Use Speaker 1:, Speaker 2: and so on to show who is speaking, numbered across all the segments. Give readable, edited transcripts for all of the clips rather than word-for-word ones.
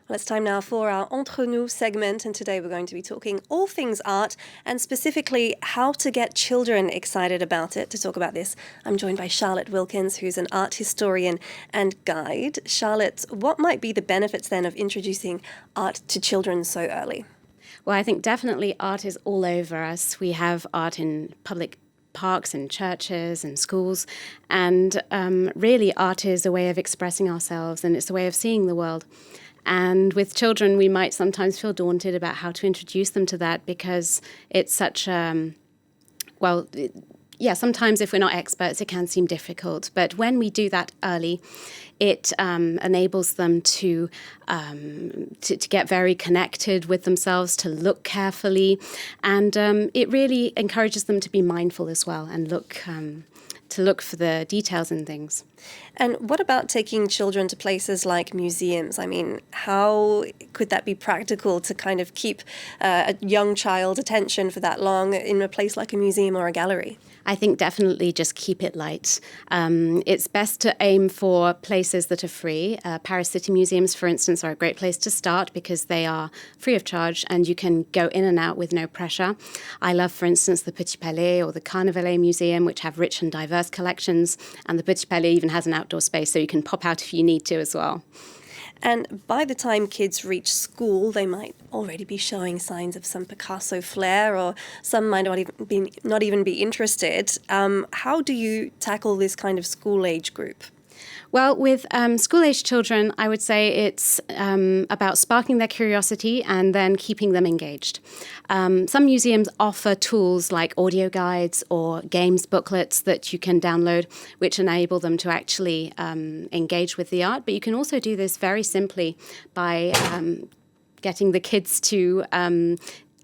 Speaker 1: Well, it's time now for our Entre Nous segment, and today we're going to be talking all things art and specifically how to get children excited about it. To talk about this, I'm joined by Charlotte Wilkins, who's an art historian and guide. Charlotte, what might be the benefits then of introducing art to children so early?
Speaker 2: Well, I think definitely art is all over us. We have art in public parks and churches and schools. And really, art is a way of expressing ourselves, and it's a way of seeing the world. And with children, we might sometimes feel daunted about how to introduce them to that because it's such sometimes if we're not experts, it can seem difficult. But when we do that early, it enables them to get very connected with themselves, to look carefully, and it really encourages them to be mindful as well and to look for the details in things.
Speaker 1: And what about taking children to places like museums? I mean, how could that be practical to kind of keep a young child's attention for that long in a place like a museum or a gallery?
Speaker 2: I think definitely just keep it light. It's best to aim for places that are free. Paris City Museums, for instance, are a great place to start because they are free of charge and you can go in and out with no pressure. I love, for instance, the Petit Palais or the Carnavalet Museum, which have rich and diverse collections. And the Petit Palais even has an outdoor space, so you can pop out if you need to as well.
Speaker 1: And by the time kids reach school, they might already be showing signs of some Picasso flair, or some might not even be interested. How do you tackle this kind of school-age group?
Speaker 2: Well, with school-age children, I would say it's about sparking their curiosity and then keeping them engaged. Some museums offer tools like audio guides or games booklets that you can download, which enable them to actually engage with the art. But you can also do this very simply by getting the kids to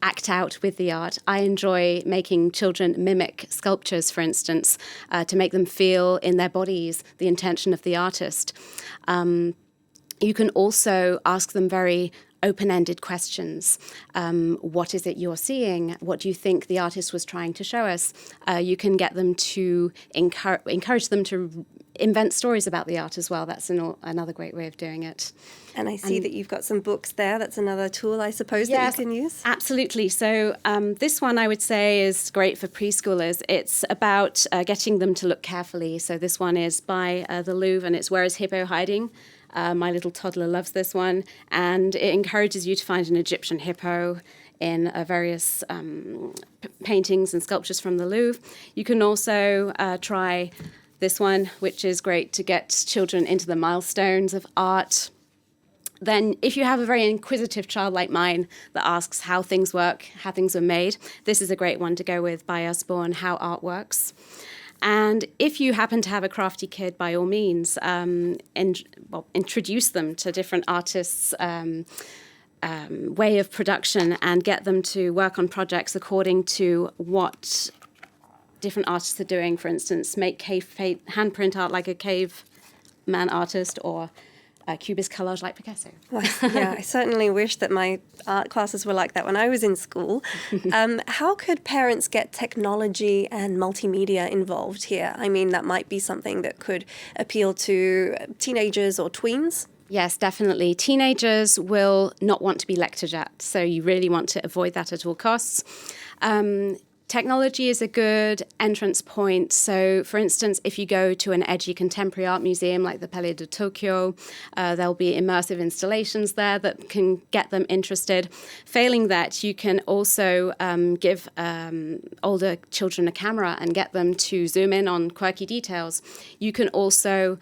Speaker 2: act out with the art. I enjoy making children mimic sculptures, for instance, to make them feel in their bodies the intention of the artist. You can also ask them very open-ended questions. What is it you're seeing? What do you think the artist was trying to show us? You can get them to encourage them to invent stories about the art as well. That's another great way of doing it.
Speaker 1: And I see that you've got some books there. That's another tool, I suppose, that you can use.
Speaker 2: Absolutely. So this one, I would say, is great for preschoolers. It's about getting them to look carefully. So this one is by the Louvre, and it's Where is Hippo Hiding? My little toddler loves this one. And it encourages you to find an Egyptian hippo in various paintings and sculptures from the Louvre. You can also try this one, which is great to get children into the milestones of art. Then if you have a very inquisitive child like mine that asks how things work, how things were made, this is a great one to go with by Usborne, How Art Works. And if you happen to have a crafty kid, by all means, introduce them to different artists' way of production and get them to work on projects according to what different artists are doing. For instance, make handprint art like a caveman artist, or cubist collage like Picasso.
Speaker 1: Well, yeah, I certainly wish that my art classes were like that when I was in school. How could parents get technology and multimedia involved here? I mean, that might be something that could appeal to teenagers or tweens.
Speaker 2: Yes, definitely. Teenagers will not want to be lectured at, so you really want to avoid that at all costs. Technology is a good entrance point. So, for instance, if you go to an edgy contemporary art museum like the Palais de Tokyo, there'll be immersive installations there that can get them interested. Failing that, you can also give older children a camera and get them to zoom in on quirky details. You can also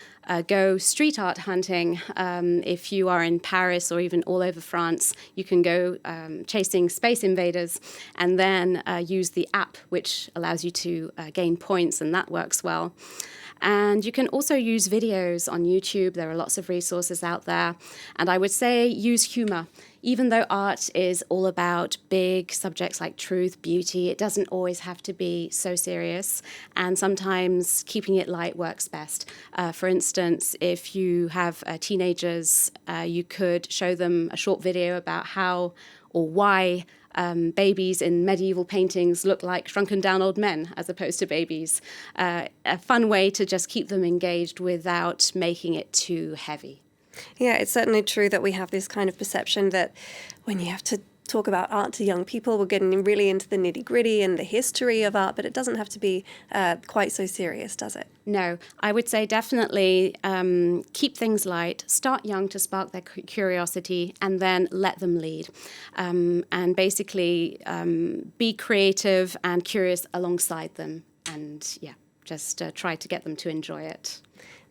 Speaker 2: go street art hunting. If you are in Paris or even all over France, you can go chasing space invaders and then use the app, which allows you to gain points, and that works well. And you can also use videos on YouTube. There are lots of resources out there. And I would say use humor. Even though art is all about big subjects like truth, beauty, it doesn't always have to be so serious. And sometimes keeping it light works best. For instance, if you have teenagers, you could show them a short video about how or why babies in medieval paintings look like shrunken down old men as opposed to babies. A fun way to just keep them engaged without making it too heavy.
Speaker 1: Yeah, it's certainly true that we have this kind of perception that when you have to talk about art to young people, we're getting really into the nitty-gritty and the history of art, but it doesn't have to be quite so serious, does it?
Speaker 2: No, I would say definitely keep things light, start young to spark their curiosity, and then let them lead. And basically be creative and curious alongside them. And yeah, just try to get them to enjoy it.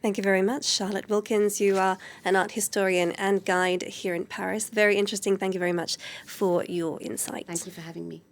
Speaker 1: Thank you very much, Charlotte Wilkins. You are an art historian and guide here in Paris. Very interesting. Thank you very much for your insight.
Speaker 2: Thank you for having me.